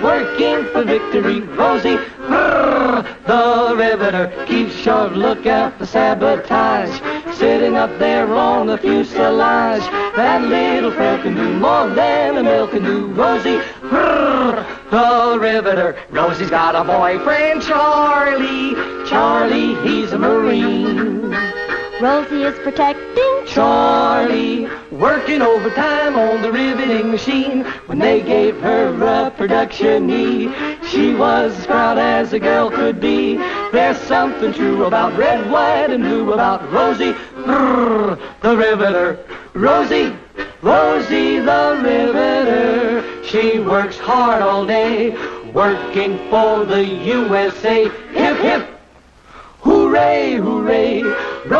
working for victory. Rosie, the Riveter, keeps sharp lookout for sabotage. Sitting up there on the fuselage, that little frail can do more than a mill can do. Rosie, the Riveter. Rosie's got a boyfriend, Charlie. Charlie, he's a Marine. Rosie is protecting Charlie, working overtime on the riveting machine. When they gave her a production knee, she was as proud as a girl could be. There's something true about red, white, and blue about Rosie, the Riveter. Rosie, Rosie the Riveter. She works hard all day, working for the USA. Hip, hip, hooray, hooray.